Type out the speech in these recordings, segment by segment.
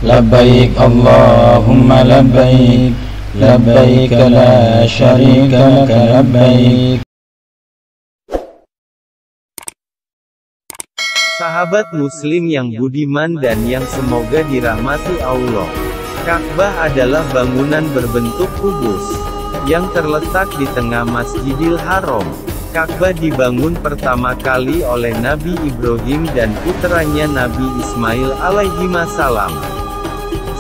لبيك اللهم لبيك لبيك لا شريك لك لبيك. Sahabat muslim yang budiman dan yang semoga dirahmati Allah, Ka'bah adalah bangunan berbentuk kubus yang terletak di tengah Masjidil Haram. Ka'bah dibangun pertama kali oleh Nabi Ibrahim dan putranya Nabi Ismail alaihissalam.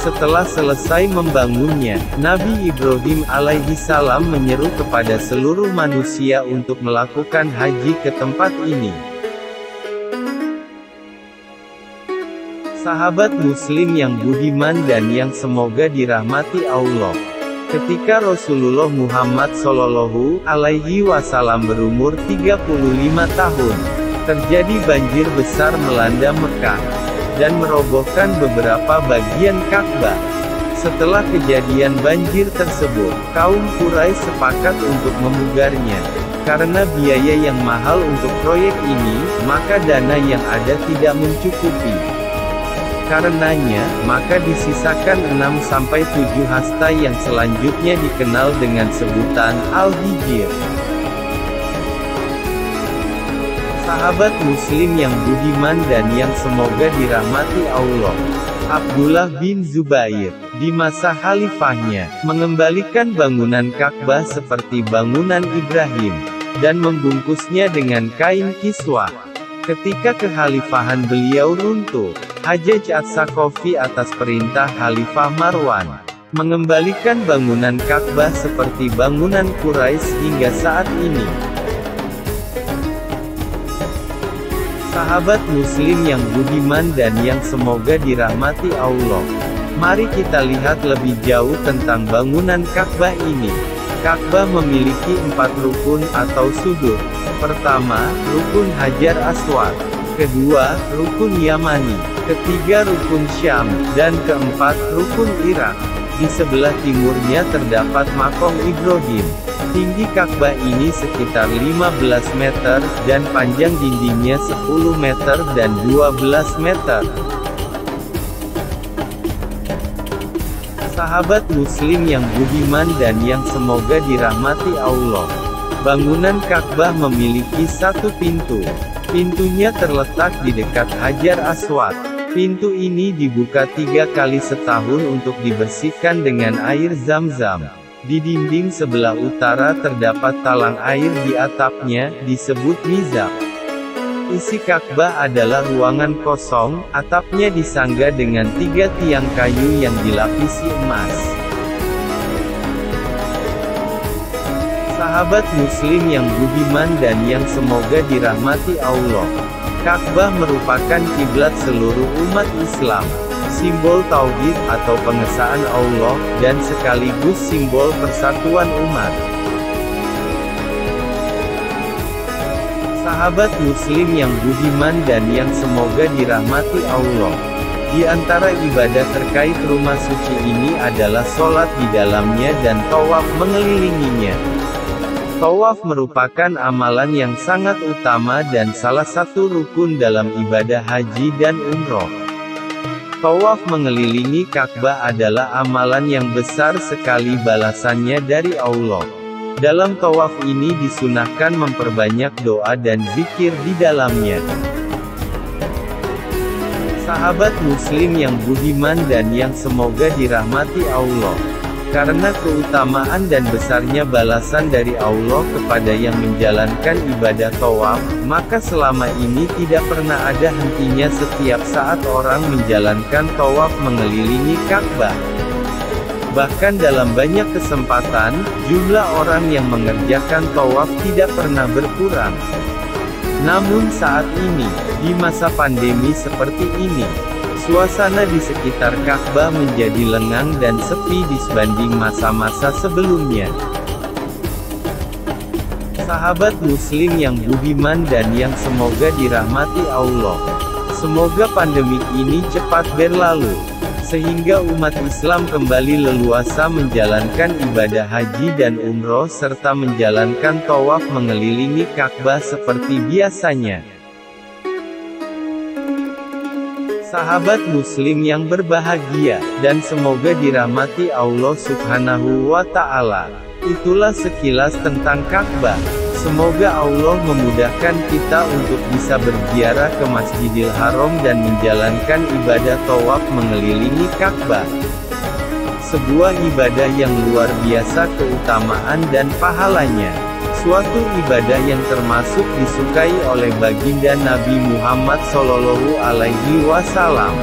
Setelah selesai membangunnya, Nabi Ibrahim alaihissalam menyeru kepada seluruh manusia untuk melakukan haji ke tempat ini. Sahabat muslim yang budiman dan yang semoga dirahmati Allah, ketika Rasulullah Muhammad Shallallahu Alaihi Wasallam berumur 35 tahun, terjadi banjir besar melanda Mekah dan merobohkan beberapa bagian Ka'bah. Setelah kejadian banjir tersebut, kaum Quraisy sepakat untuk memugarnya. Karena biaya yang mahal untuk proyek ini, maka dana yang ada tidak mencukupi. Karenanya, maka disisakan 6-7 hasta yang selanjutnya dikenal dengan sebutan Al-Hijr. Sahabat muslim yang budiman dan yang semoga dirahmati Allah, Abdullah bin Zubair, di masa khalifahnya, mengembalikan bangunan Ka'bah seperti bangunan Ibrahim, dan membungkusnya dengan kain kiswah. Ketika kekhalifahan beliau runtuh, Hajjaj As-Saqafi atas perintah Khalifah Marwan, mengembalikan bangunan Ka'bah seperti bangunan Quraisy hingga saat ini. Sahabat muslim yang budiman dan yang semoga dirahmati Allah, mari kita lihat lebih jauh tentang bangunan Ka'bah ini. Ka'bah memiliki 4 rukun atau sudut. Pertama, rukun Hajar Aswad. Kedua, rukun Yamani. Ketiga, rukun Syam. Dan keempat, rukun Irak. Di sebelah timurnya terdapat Maqam Ibrahim. Tinggi Ka'bah ini sekitar 15 meter, dan panjang dindingnya 10 meter dan 12 meter. Sahabat muslim yang budiman dan yang semoga dirahmati Allah, bangunan Ka'bah memiliki 1 pintu. Pintunya terletak di dekat Hajar Aswad. Pintu ini dibuka 3 kali setahun untuk dibersihkan dengan air Zam-Zam. Di dinding sebelah utara terdapat talang air di atapnya, disebut mizab. Isi Ka'bah adalah ruangan kosong, atapnya disangga dengan 3 tiang kayu yang dilapisi emas. Sahabat muslim yang budiman dan yang semoga dirahmati Allah, Ka'bah merupakan kiblat seluruh umat Islam, simbol tauhid atau pengesaan Allah, dan sekaligus simbol persatuan umat. Sahabat muslim yang budiman dan yang semoga dirahmati Allah, di antara ibadah terkait rumah suci ini adalah sholat di dalamnya dan tawaf mengelilinginya. Tawaf merupakan amalan yang sangat utama dan salah satu rukun dalam ibadah haji dan umroh. Tawaf mengelilingi Ka'bah adalah amalan yang besar sekali balasannya dari Allah. Dalam tawaf ini disunahkan memperbanyak doa dan zikir di dalamnya. Sahabat muslim yang budiman dan yang semoga dirahmati Allah, karena keutamaan dan besarnya balasan dari Allah kepada yang menjalankan ibadah tawaf, maka selama ini tidak pernah ada hentinya setiap saat orang menjalankan tawaf mengelilingi Ka'bah. Bahkan dalam banyak kesempatan, jumlah orang yang mengerjakan tawaf tidak pernah berkurang. Namun saat ini, di masa pandemi seperti ini, suasana di sekitar Ka'bah menjadi lengang dan sepi dibanding masa-masa sebelumnya. Sahabat muslim yang budiman dan yang semoga dirahmati Allah, semoga pandemi ini cepat berlalu, sehingga umat Islam kembali leluasa menjalankan ibadah haji dan umroh serta menjalankan tawaf mengelilingi Ka'bah seperti biasanya. Sahabat muslim yang berbahagia, dan semoga dirahmati Allah Subhanahu wa Ta'ala. Itulah sekilas tentang Ka'bah. Semoga Allah memudahkan kita untuk bisa berziarah ke Masjidil Haram dan menjalankan ibadah tawaf mengelilingi Ka'bah. Sebuah ibadah yang luar biasa keutamaan dan pahalanya. Suatu ibadah yang termasuk disukai oleh baginda Nabi Muhammad Shallallahu Alaihi Wasallam.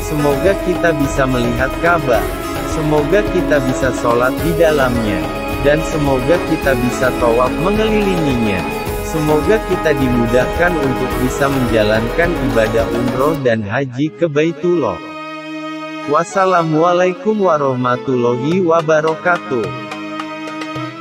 Semoga kita bisa melihat Ka'bah. Semoga kita bisa sholat di dalamnya. Dan semoga kita bisa tawaf mengelilinginya. Semoga kita dimudahkan untuk bisa menjalankan ibadah umroh dan haji ke Baitullah. Wassalamualaikum warahmatullahi wabarakatuh.